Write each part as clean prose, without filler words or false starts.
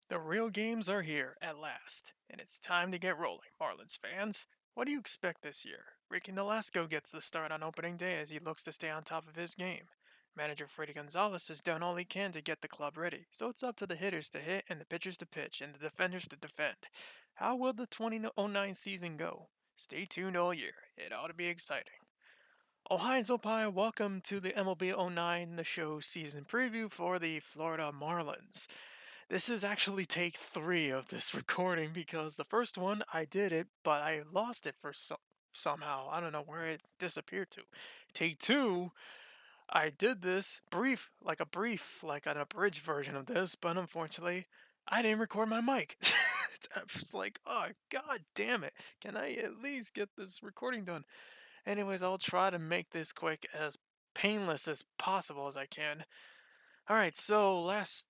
The real games are here at last, and it's time to get rolling, Marlins fans. What do you expect this year? Ricky Nolasco gets the start on opening day as he looks to stay on top of his game. Manager Freddie Gonzalez has done all he can to get the club ready, so it's up to the hitters to hit and the pitchers to pitch and the defenders to defend. How will the 2009 season go? Stay tuned all year. It ought to be exciting. Ohio Zopai, welcome to the MLB '09 The Show season preview for the Florida Marlins. This is actually take three of this recording because the first one I did it, but I lost it for somehow. I don't know where it disappeared to. Take two, I did this like an abridged version of this, but unfortunately, I didn't record my mic. I was like, oh, god damn it. Can I at least get this recording done? Anyways, I'll try to make this quick as painless as possible as I can. All right, so last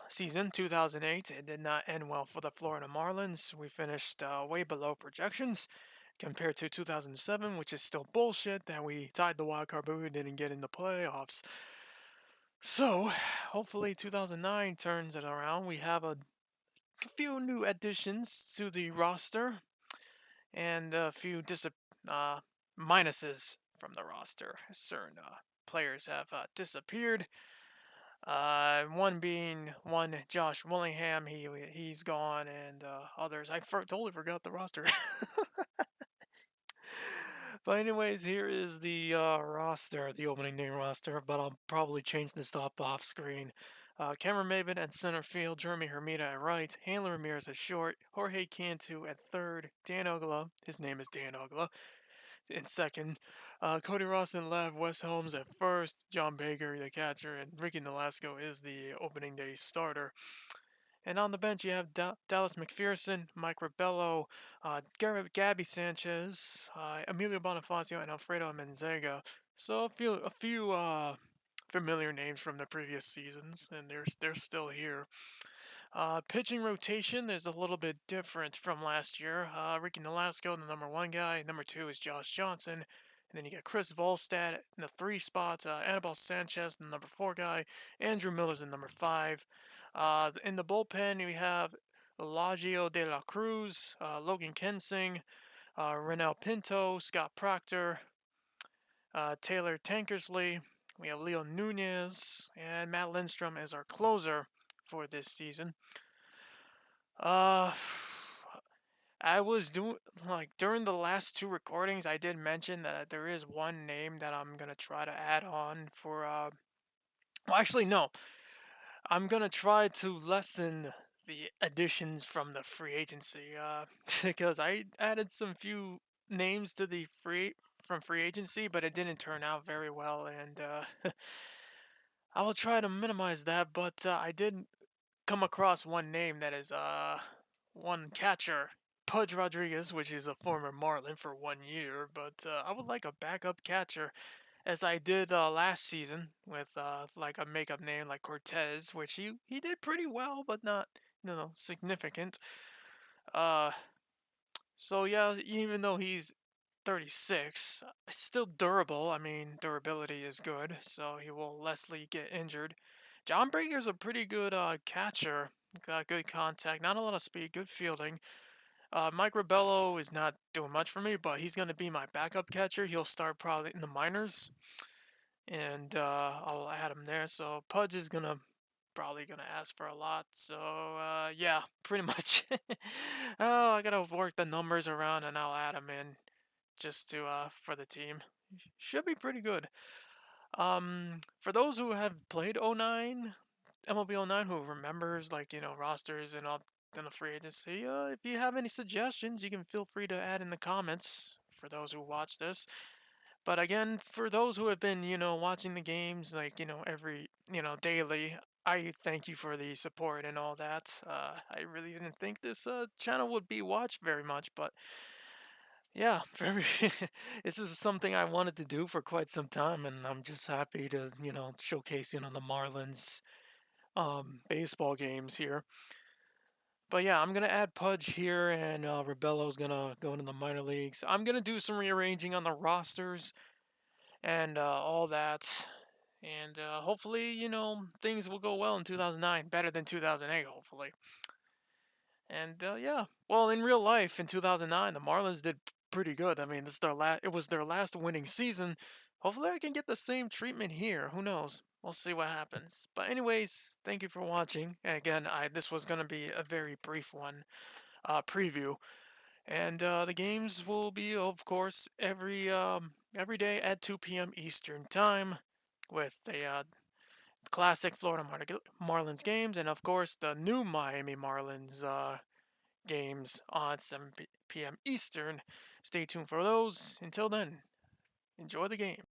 season, 2008, it did not end well for the Florida Marlins. We finished way below projections compared to 2007, which is still bullshit that we tied the wild card, but we didn't get in the playoffs. So, hopefully 2009 turns it around. We have a few new additions to the roster and a few uh, minuses from the roster. Certain players have disappeared. One being Josh Willingham, he's gone, and others totally forgot the roster. But anyways, here is the roster, the opening day roster. But I'll probably change this up off screen. Cameron Maybin at center field, Jeremy Hermida at right, Hanley Ramirez at short, Jorge Cantu at third, Dan Ogla, his name is Dan Ogla, in second. Cody Ross in left, Wes Holmes at first, John Baker, the catcher, and Ricky Nolasco is the opening day starter. And on the bench, you have Dallas McPherson, Mike Rabello, Gabby Sanchez, Emilio Bonifacio, and Alfredo Menzaga. So a few familiar names from the previous seasons, and they're still here. Pitching rotation is a little bit different from last year. Ricky Nolasco, the number one guy. Number two is Josh Johnson. And then you got Chris Volstad in the three spot. Anibal Sanchez, the number four guy. Andrew Miller's in number five. In the bullpen, we have Elagio de la Cruz, Logan Kensing, Renel Pinto, Scott Proctor, Taylor Tankersley. We have Leo Nunez, and Matt Lindstrom is our closer for this season. Uh, I was doing like during the last two recordings, I did mention that there is one name that I'm gonna try to add on for. Well, actually, no. I'm gonna try to lessen the additions from the free agency. Because I added some few names to the free agency, but it didn't turn out very well, and I will try to minimize that. But I did come across one name that is one catcher, Pudge Rodriguez, which is a former Marlin for 1 year, but I would like a backup catcher, as I did last season with like a makeup name like Cortez, which he did pretty well, but not significant. Uh, so yeah, even though he's 36, still durable. I mean, durability is good, so he will lessly get injured. John Breaker's a pretty good catcher. Got good contact, not a lot of speed, good fielding. Mike Rabello is not doing much for me, but he's going to be my backup catcher. He'll start probably in the minors, and I'll add him there. So Pudge is probably gonna ask for a lot. So yeah, pretty much. Oh, I gotta work the numbers around, and I'll add him in just to for the team. Should be pretty good. For those who have played '09, MLB '09, who remembers like rosters and all in the free agency, if you have any suggestions, you can feel free to add in the comments. For those who watch this, but again, for those who have been watching the games like every daily, I thank you for the support and all that. I really didn't think this channel would be watched very much, but yeah, very. This is something I wanted to do for quite some time, and I'm just happy to showcase the Marlins baseball games here. But yeah, I'm gonna add Pudge here, and Rebello's gonna go into the minor leagues. I'm gonna do some rearranging on the rosters and all that, and hopefully things will go well in 2009, better than 2008, hopefully. And yeah, well, in real life, in 2009, the Marlins did pretty good. I mean, this is their last. It was their last winning season. Hopefully, I can get the same treatment here. Who knows? We'll see what happens. But anyways, thank you for watching. And again, I this was gonna be a very brief one, preview, and the games will be, of course, every day at 2 p.m. Eastern time, with the classic Marlins games, and of course the new Miami Marlins games on 7 p.m. Eastern. Stay tuned for those. Until then, enjoy the game.